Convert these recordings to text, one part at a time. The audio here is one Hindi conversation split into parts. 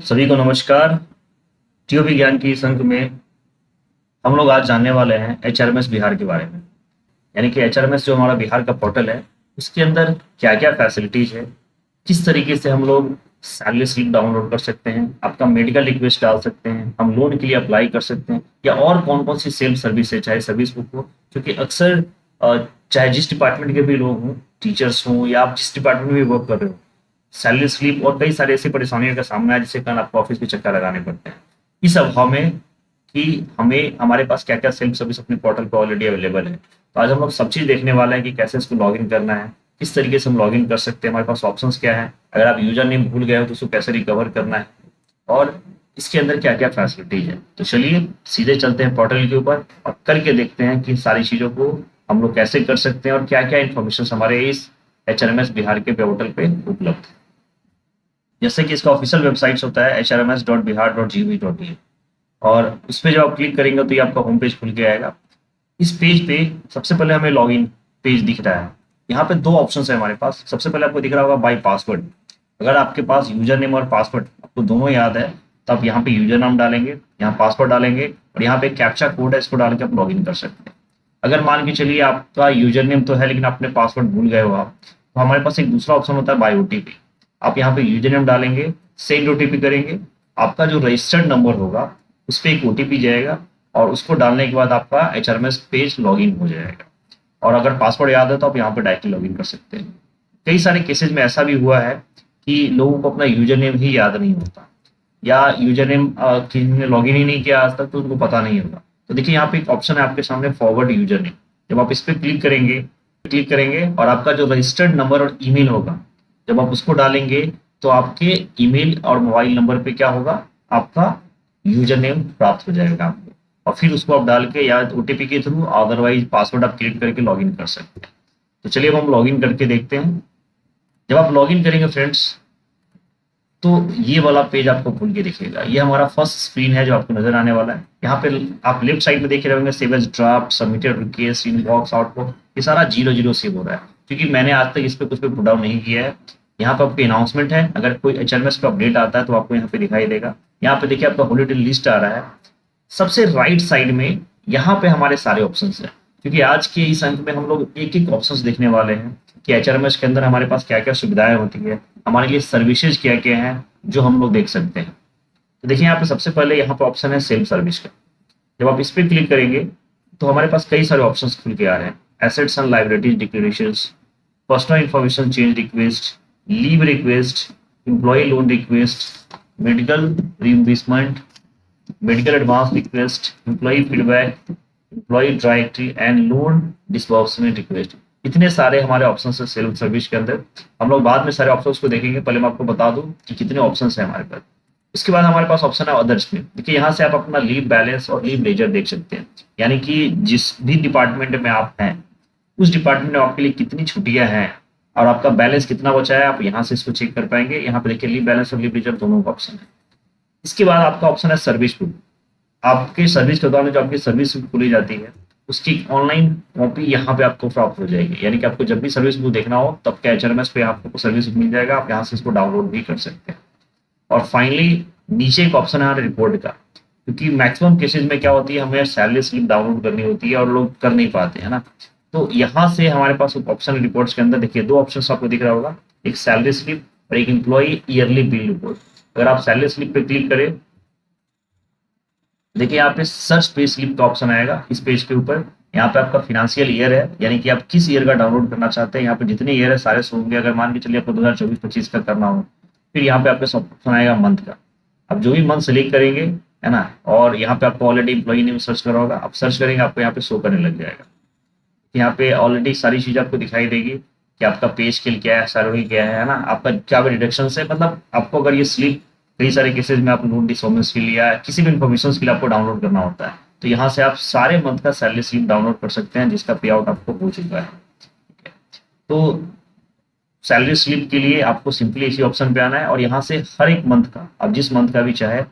सभी को नमस्कार। टीओपी ज्ञान की इस अंक में हम लोग आज जानने वाले हैं एचआरएमएस बिहार के बारे में। यानी कि एचआरएमएस जो हमारा बिहार का पोर्टल है, उसके अंदर क्या क्या फैसिलिटीज है, किस तरीके से हम लोग सैलरी स्लिप डाउनलोड कर सकते हैं, आपका मेडिकल रिक्वेस्ट डाल सकते हैं, हम लोन के लिए अप्लाई कर सकते हैं, या और कौन कौन सी सेल्फ सर्विस है, चाहे सर्विस बुक हो। क्योंकि अक्सर चाहे जिस डिपार्टमेंट के भी लोग हों, टीचर्स हों या आप जिस डिपार्टमेंट में भी वर्क कर रहे हो, सैलरी स्लिप और कई सारे ऐसी परेशानियों का सामना है जिसके कारण आपको ऑफिस के चक्कर लगाने पड़ते हैं। इस अभाव में कि हमें हमारे पास क्या क्या सेल्फ सर्विस अपने पोर्टल पर ऑलरेडी अवेलेबल है, तो आज हम लोग सब चीज़ देखने वाले हैं कि कैसे इसको लॉग इन करना है, किस तरीके से हम लॉग इन कर सकते हैं, हमारे पास ऑप्शंस क्या है, अगर आप यूजर नेम भूल गए हो तो उसको कैसे रिकवर करना है, और इसके अंदर क्या क्या फैसिलिटीज है। तो चलिए सीधे चलते हैं पोर्टल के ऊपर और करके देखते हैं कि सारी चीज़ों को हम लोग कैसे कर सकते हैं और क्या क्या इन्फॉर्मेशन हमारे इस एचआरएमएस बिहार के पोर्टल पे उपलब्ध है। जैसे कि इसका ऑफिशियल वेबसाइट होता है hrms.bihar.gov.in, और उस पर जब आप क्लिक करेंगे तो ये आपका होम पेज खुल के आएगा। इस पेज पे सबसे पहले हमें लॉगिन पेज दिख रहा है। यहाँ पे दो ऑप्शन है हमारे पास। सबसे पहले आपको दिख रहा होगा बाय पासवर्ड। अगर आपके पास यूजर नेम और पासवर्ड आपको दोनों याद है तो आप यहाँ पे यूजर नाम डालेंगे, यहाँ पासवर्ड डालेंगे और यहाँ पे कैप्चा कोड है, इसको डाल के आप लॉगिन कर सकते हैं। अगर मान के चलिए आपका यूजर नेम तो है लेकिन आपने पासवर्ड भूल गए हो आप, तो हमारे पास एक दूसरा ऑप्शन होता है बाय ओटीपी। आप यहाँ पे यूजर नेम डालेंगे, सेंड ओटीपी करेंगे, आपका जो रजिस्टर्ड नंबर होगा उस पर एक ओटीपी जाएगा और उसको डालने के बाद आपका एचआरएमएस पेज लॉगिन हो जाएगा। और अगर पासवर्ड याद है तो आप यहाँ पे डायरेक्टली लॉगिन कर सकते हैं। कई सारे केसेज में ऐसा भी हुआ है कि लोगों को अपना यूजर नेम ही याद नहीं होता, या यूजर नेम किसी ने लॉगिन ही नहीं किया आज तक तो उनको पता नहीं होगा। तो देखिए यहाँ पे एक ऑप्शन है आपके सामने, फॉरवर्ड यूजर नेम। जब आप इस पर क्लिक करेंगे और आपका जो रजिस्टर्ड नंबर और ईमेल होगा, जब आप उसको डालेंगे तो आपके ईमेल और मोबाइल नंबर पे क्या होगा, आपका यूजर नेम प्राप्त हो जाएगा आपको, और फिर उसको आप डाल के या ओटीपी के थ्रू अदरवाइज पासवर्ड आप क्रिएट करके लॉगिन कर सकते हैं। तो चलिए अब हम लॉगिन करके देखते हैं। जब आप लॉगिन करेंगे फ्रेंड्स तो ये वाला पेज आपको खुल के दिखेगा। ये हमारा फर्स्ट स्क्रीन है जो आपको नजर आने वाला है। यहाँ पे आप लेफ्ट साइड में देख रहे होंगे save as draft, submitted request, inbox, outbox, ये सारा 0 सेव हो रहा है क्योंकि मैंने आज तक इस पे कुछ पे पुट डाउन नहीं किया है। यहाँ पे आपकी अनाउंसमेंट है, अगर कोई एचआरएमएस का अपडेट आता है तो आपको यहाँ पे दिखाई देगा। यहाँ पे देखिए आपका हॉलीडे लिस्ट आ रहा है। सबसे राइट साइड में यहाँ पे हमारे सारे ऑप्शन है, क्योंकि आज के इस अंक में हम लोग एक एक ऑप्शन देखने वाले हैं कि एचआरएमएस के अंदर हमारे पास क्या क्या सुविधाएं होती है, हमारे लिए सर्विसेज क्या क्या हैं जो हम लोग देख सकते हैं। तो देखिए यहाँ पे सबसे पहले यहाँ पे ऑप्शन है सेल्फ सर्विस का। जब आप इस पर क्लिक करेंगे तो हमारे पास कई सारे ऑप्शन खुल के आ रहे हैं। Assets and liabilities declarations, personal information change request, leave request, employee loan request, medical reimbursement, medical advance request, employee feedback, employee directory and loan disbursement request. इतने सारे हमारे ऑप्शन है सेल्फ सर्विस के अंदर। हम लोग बाद में सारे ऑप्शंस को देखेंगे, पहले मैं आपको बता दूं कि कितने ऑप्शंस हैं हमारे पास। इसके बाद हमारे पास ऑप्शन है अदर्स में। देखिए यहाँ से आप अपना लीव बैलेंस और लीव लेजर देख सकते हैं, यानी कि जिस भी डिपार्टमेंट में आप हैं उस डिपार्टमेंट में आपके लिए कितनी छुट्टियां हैं और आपका बैलेंस कितना बचा है, आप यहाँ से इसको चेक कर पाएंगे। यहाँ पे देखिए लीव बैलेंस और लीव लेजर दोनों का ऑप्शन है। इसके बाद आपका ऑप्शन है सर्विस बुक। आपके सर्विस के दौरान जो आपकी सर्विस बुक खुली जाती है उसकी ऑनलाइन कॉपी यहाँ पे आपको प्राप्त हो जाएगी, यानी कि आपको जब भी सर्विस बुक देखना हो तब क्या एचआरएमएस पे आपको सर्विस बुक मिल जाएगा, आप यहाँ से इसको डाउनलोड भी कर सकते हैं। और फाइनली नीचे एक ऑप्शन है रिपोर्ट का, क्योंकि मैक्सिमम केसेज में क्या होती है, हमें सैलरी स्लिप डाउनलोड करनी होती है और लोग कर नहीं पाते हैं ना। तो यहाँ से हमारे पास ऑप्शन रिपोर्ट्स के अंदर देखिए दो ऑप्शन आपको दिख रहा होगा, एक सैलरी स्लिप और एक एम्प्लॉय ईयरली बिल रिपोर्ट। अगर आप सैलरी स्लिप पे क्लिक करें, देखिए यहाँ पे सर्च पे स्लिप का ऑप्शन आएगा इस पेज के ऊपर। यहाँ पे आपका फिनेंशियल ईयर है, यानी कि आप किस ईयर का डाउनलोड करना चाहते हैं। यहाँ पे जितने ईयर है सारे शो होंगे। अगर मान के चलिए आपको 2024-25 का करना हो, फिर यहाँ पे आपका ऑप्शन आएगा मंथ का। आप जो भी मंथ सेलेक्ट करेंगे है ना, और यहाँ पे आपको ऑलरेडी एम्प्लॉय नेम सर्च करा होगा, आप सर्च करेंगे आपको यहाँ पे शो करने लग जाएगा। यहाँ पे ऑलरेडी सारी चीजें आपको दिखाई देगी कि आपका पे स्केल क्या है, सैलरी क्या है ना, आपका क्या डिडक्शन है। मतलब आपको अगर ये स्लिप कई सारे केसेज में आप लोन डिसऑर्डर्स के लिए या किसी भी इन्फॉर्मेशन के लिए आपको डाउनलोड करना होता है, तो यहाँ से आप सारे मंथ का सैलरी स्लिप डाउनलोड कर सकते हैं जिसका पे आउट आपको हो चुका है। तो सैलरी स्लिप के लिए आपको सिंपली इसी ऑप्शन पे आना है और यहाँ से हर एक मंथ का आप जिस मंथ का भी चाहे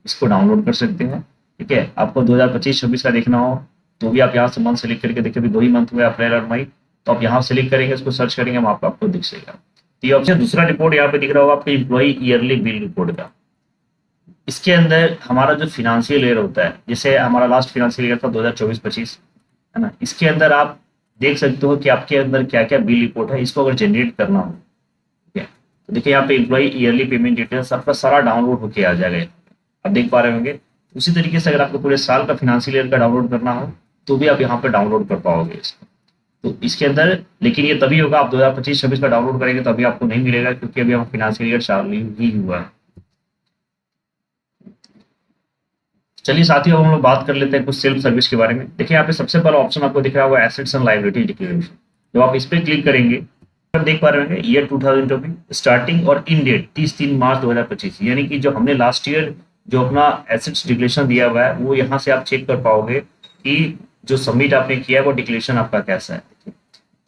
इसको डाउनलोड कर सकते हैं। ठीक है, आपको 2025-26 का देखना हो तो भी आप यहाँ से मंथ सेलेक्ट करके देखिए, दो ही मंथ हुए अप्रैल और मई, तो आप यहाँ सेलेक्ट करेंगे, इसको सर्च करेंगे, वहाँ आपको दिख जाएगा। ये ऑप्शन दूसरा रिपोर्ट यहाँ पे दिख रहा होगा आपको एम्प्लॉय ईयरली बिल रिपोर्ट का। इसके अंदर हमारा जो फिनेंशियल ईयर होता है, जैसे हमारा लास्ट फिनेंशियल ईयर था 2024-25, है ना, इसके अंदर आप देख सकते हो कि आपके अंदर क्या क्या बिल रिपोर्ट है, इसको अगर जनरेट करना हो, ठीक है, तो देखिए यहाँ पे एम्प्लॉय ईयरली पेमेंट डिटेल्स आपका सारा डाउनलोड होके आ जाएगा, आप देख पा रहे होंगे। उसी तरीके से अगर आपको पूरे साल का फिनेंशियल ईयर का डाउनलोड करना हो तो भी आप यहाँ पे डाउनलोड कर पाओगे इसको। तो इसके अंदर, लेकिन ये तभी होगा, आप 2025-26 का डाउनलोड करेंगे तो अभी आपको नहीं मिलेगा, क्योंकि अभी हम फिनेंशियल ईयर चालू ही हुआ है। चलिए साथियों, हम लोग बात कर लेते हैं कुछ सेल्फ सर्विस के बारे में। देखिए यहाँ पे सबसे पहला ऑप्शन आपको दिख रहा होगा एसेट्स एंड लायबिलिटी डिक्लेरेशन। जब आप इस पर क्लिक करेंगे तो देख पा रहे होंगे ईयर 2020 स्टार्टिंग और इन डेट 30/3/2025, यानी कि जो हमने लास्ट ईयर जो अपना एसेट्स डिक्लेरेशन दिया हुआ है वो यहाँ से आप चेक कर पाओगे कि जो सबमिट आपने किया है वो डिक्लेरेशन आपका कैसा है।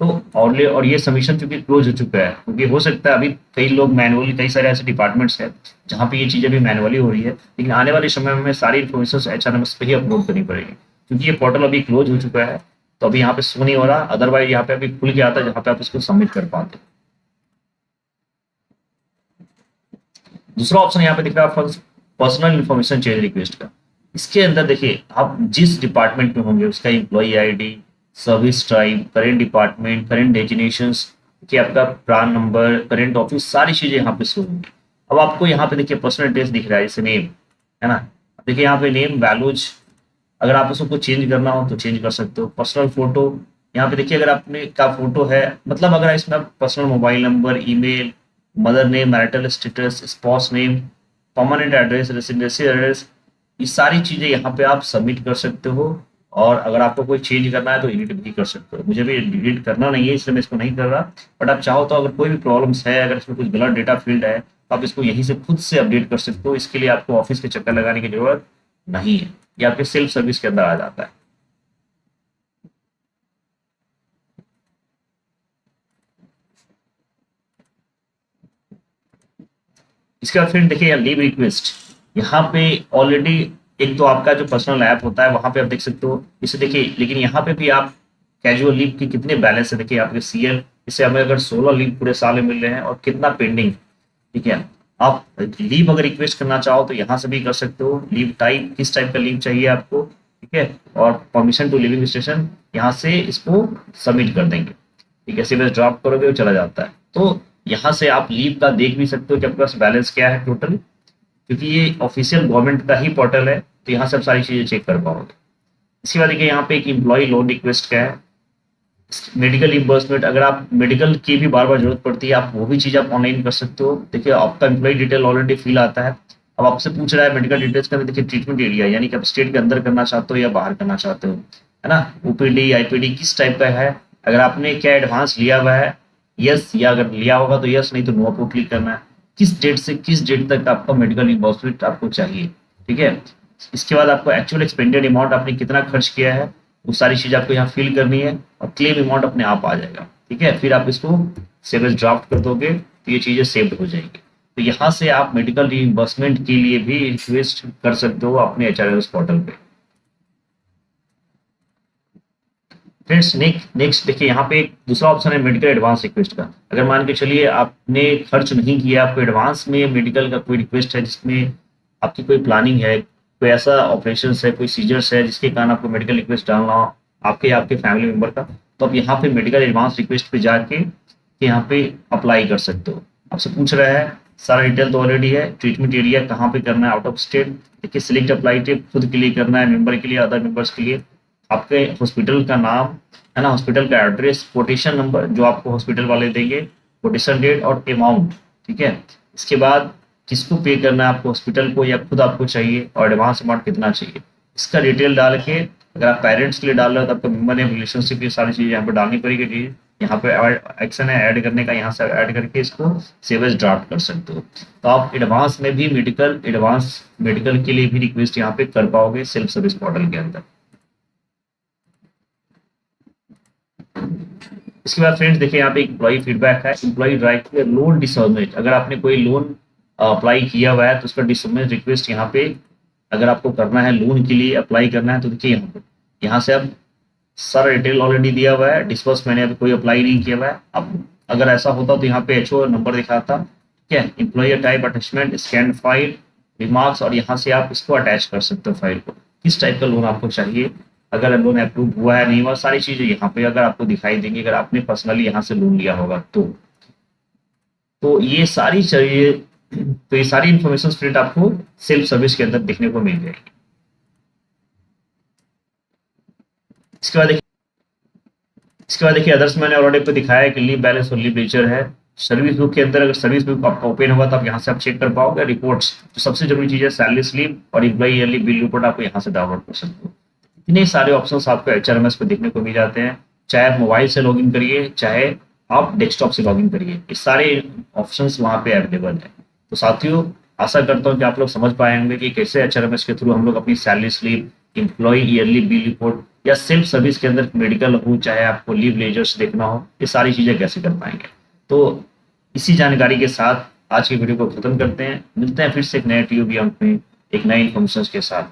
और ये सबमिशन चूंकि क्लोज हो चुका है, क्योंकि हो सकता है अभी कई लोग मैनुअली, कई सारे ऐसे डिपार्टमेंट्स हैं जहाँ पे ये चीज़ें भी मैनुअली हो रही है, लेकिन आने वाले समय में सारी इन्फॉर्मेशन HRMS पे ही अपलोड करनी पड़ेगी, क्योंकि ये पोर्टल अभी क्लोज हो चुका है। तो अभी यहाँ पे शो नहीं हो रहा, अदरवाइज यहाँ पे अभी खुल के आता है जहाँ पे आप इसको सबमिट कर पाते। दूसरा ऑप्शन यहाँ पे दिख रहा है पर्सनल इन्फॉर्मेशन चेंज रिक्वेस्ट का। इसके अंदर देखिए आप जिस डिपार्टमेंट में होंगे उसका employee ID, service type, current department, current designations, कि आपका प्रान नंबर, करेंट ऑफिस, सारी चीजें यहाँ पे शो होंगी। अब आपको यहाँ पे देखिए पर्सनल एड्रेस दिख रहा है, जैसे नेम, है ना, देखिए यहाँ पे नेम वैल्यूज, अगर आप उसको चेंज करना हो तो चेंज कर सकते हो। पर्सनल फोटो, यहाँ पे देखिए अगर आपने का फोटो है, मतलब अगर इसमें personal mobile number, email, mother name, marital status, spouse name, permanent address, residency address, ये सारी चीजें यहाँ पे आप सबमिट कर सकते हो। और अगर आपको कोई चेंज करना है तो एडिट भी कर सकते हो। मुझे भी एडिट करना नहीं है इसलिए मैं इसको नहीं कर रहा, बट आप चाहो तो अगर कोई भी प्रॉब्लम्स है, अगर इसमें कुछ गलत डेटा फील्ड है तो आप इसको यहीं से खुद से अपडेट कर सकते हो। इसके लिए आपको ऑफिस के चक्कर लगाने की जरूरत नहीं है, ये आपके सेल्फ सर्विस के अंदर आ जाता है। इसके बाद फिर देखिए लीव रिक्वेस्ट, यहाँ पे ऑलरेडी एक तो आपका जो पर्सनल ऐप होता है वहां पे आप देख सकते हो इसे, देखिए लेकिन यहाँ पे भी आप कैजुअल लीव की कितने बैलेंस है, देखिए आपके CL, इससे हमें अगर 16 लीव पूरे साल में मिल रहे हैं और कितना पेंडिंग, ठीक है। आप लीव अगर रिक्वेस्ट करना चाहो तो यहाँ से भी कर सकते हो। लीव टाइप, किस टाइप का लीव चाहिए आपको, ठीक है, और परमिशन टू लिविंग स्टेशन, यहाँ से इसको सबमिट कर देंगे, ठीक है। सीधे ड्रॉप करोगे वो चला जाता है। तो यहाँ से आप लीव का देख भी सकते हो कि आपके पास बैलेंस क्या है टोटल, क्योंकि ये ऑफिशियल गवर्नमेंट का ही पोर्टल है, तो यहाँ से आप सारी चीजें चेक कर पाओगे। इसके बाद देखिए यहाँ पे एक एम्प्लॉय लोन रिक्वेस्ट का है। मेडिकल रिम्बर्समेंट, अगर आप मेडिकल की भी बार बार जरूरत पड़ती है, आप वो भी चीज आप ऑनलाइन कर सकते हो। देखिए आपका एम्प्लॉय डिटेल ऑलरेडी फिल आता है, अब आपसे पूछ रहा है मेडिकल डिटेल्स का, देखिए ट्रीटमेंट एरिया, यानी कि आप स्टेट के अंदर करना चाहते हो या बाहर करना चाहते हो, है ना, OPD IPD किस टाइप का है, अगर आपने क्या एडवांस लिया हुआ है, यस, या अगर लिया होगा तो यस, नहीं तो नो पर क्लिक करना है। किस डेट से किस डेट तक आपका मेडिकल रिम्बर्समेंट आपको चाहिए, ठीक है। इसके बाद आपको एक्चुअल एक्सपेंडेड अमाउंट, आपने कितना खर्च किया है, वो सारी चीज आपको यहाँ फिल करनी है, और क्लेम अमाउंट अपने आप आ जाएगा, ठीक है। फिर आप इसको सेव एज ड्राफ्ट कर दोगे तो ये चीजें सेव्ड हो जाएंगी। तो यहाँ से आप मेडिकल रिइंबर्समेंट के लिए भी रिक्वेस्ट कर सकते हो अपने HRMS पोर्टल पे। फ्रेंड्स नेक्स्ट देखिए यहाँ पे एक दूसरा ऑप्शन है मेडिकल एडवांस रिक्वेस्ट का। अगर मान के चलिए आपने खर्च नहीं किया, आपको एडवांस में मेडिकल का कोई रिक्वेस्ट है जिसमें आपकी कोई प्लानिंग है, कोई ऐसा ऑपरेशन है, कोई सीजर्स है जिसके कारण आपको मेडिकल रिक्वेस्ट डालना हो आपके या आपके फैमिली मेंबर का, तो आप यहाँ पे मेडिकल एडवांस रिक्वेस्ट पे जाके यहाँ पे अप्लाई कर सकते हो। आपसे पूछ रहा है, सारा डिटेल तो ऑलरेडी है, ट्रीटमेंट एरिया कहाँ पे करना है, आउट ऑफ स्टेट, देखिए सिलेक्ट अप्लाई टिप, खुद के लिए करना है, मेंबर के लिए, अदर मेंबर्स के लिए, आपके हॉस्पिटल का नाम, है ना, हॉस्पिटल का एड्रेस, कोटेशन नंबर जो आपको हॉस्पिटल वाले देंगे, कोटेशन डेट और अमाउंट, ठीक है। इसके बाद किसको पे करना है, आपको हॉस्पिटल को या खुद आपको चाहिए, और एडवांस अमाउंट कितना चाहिए, इसका डिटेल डाल के, अगर आप पेरेंट्स के लिए डाल रहे हो तो आपका मेंबर नेम, रिलेशनशिप, ये सारी चीज़ें यहाँ पर डालनी पड़ेगी। यहाँ पे एक्शन है ऐड करने का, यहाँ से ऐड करके इसको सेव एज ड्राफ्ट कर सकते हो। तो आप एडवांस में भी एडवांस मेडिकल के लिए भी रिक्वेस्ट यहाँ पे कर पाओगे सेल्फ सर्विस पोर्टल के अंदर। इसके बाद फ्रेंड्स देखिए यहाँ पे एम्प्लॉई फीडबैक है, एम्प्लॉई राइट लोन डिसबर्समेंट, अगर आपने कोई लोन अप्लाई किया हुआ है तो उसका डिसबर्समेंट रिक्वेस्ट यहाँ पे अगर आपको करना है, लोन के लिए अप्लाई करना है, तो देखिए यहाँ से अब सारा डिटेल ऑलरेडी दिया हुआ है। डिस्बर्स मैंने अभी कोई अप्लाई नहीं किया हुआ है। अब अगर ऐसा होता तो यहाँ पे HO नंबर दिखाता, ठीक है, employer type attachment scan file, remarks, और यहाँ से आप इसको अटैच कर सकते हो फाइल को, किस टाइप का लोन आपको चाहिए, अगर लोन अप्रूव हुआ है नहीं हुआ, सारी चीज़ें यहाँ पे अगर आपको दिखाई देंगी, अगर आपने पर्सनली यहाँ से लोन लिया होगा तो ये सारी चाहिए, तो ये सारी इन्फॉर्मेशन प्रिंट आपको सेल्फ सर्विस के अंदर देखने को मिल जाएगी। इसके बाद देखिए अदर्स मैंने ऑलरेडी आपको दिखाया कि लीव बैलेंस और लीव लेजर है। सर्विस बुक के अंदर अगर सर्विस बुक आपका ओपन होगा तो आप यहाँ से आप चेक कर पाओगे। रिपोर्ट्स, तो सबसे जरूरी चीज़ है सैलरी स्लिप और एम्प्लॉई ईयरली बिल रिपोर्ट, आपको यहाँ से डाउनलोड कर सकते हो। इतने सारे ऑप्शंस आपको एचआरएमएस पे देखने को मिल जाते हैं, चाहे आप मोबाइल से लॉगिन करिए, चाहे आप डेस्कटॉप से लॉगिन करिए, ये सारे ऑप्शंस वहाँ पे अवेलेबल है। तो साथियों, आशा करता हूँ कि आप लोग समझ पाएंगे कि कैसे एचआरएमएस के थ्रू हम लोग अपनी salary slip, employee yearly bill report या सेल्फ सर्विस के अंदर मेडिकल हो, चाहे आपको लीव लेजर्स देखना हो, ये सारी चीज़ें कैसे कर पाएंगे। तो इसी जानकारी के साथ आज की वीडियो को खत्म करते हैं। मिलते हैं फिर से एक नए टीओबी अंक में एक नए इन्फॉर्मेशन के साथ।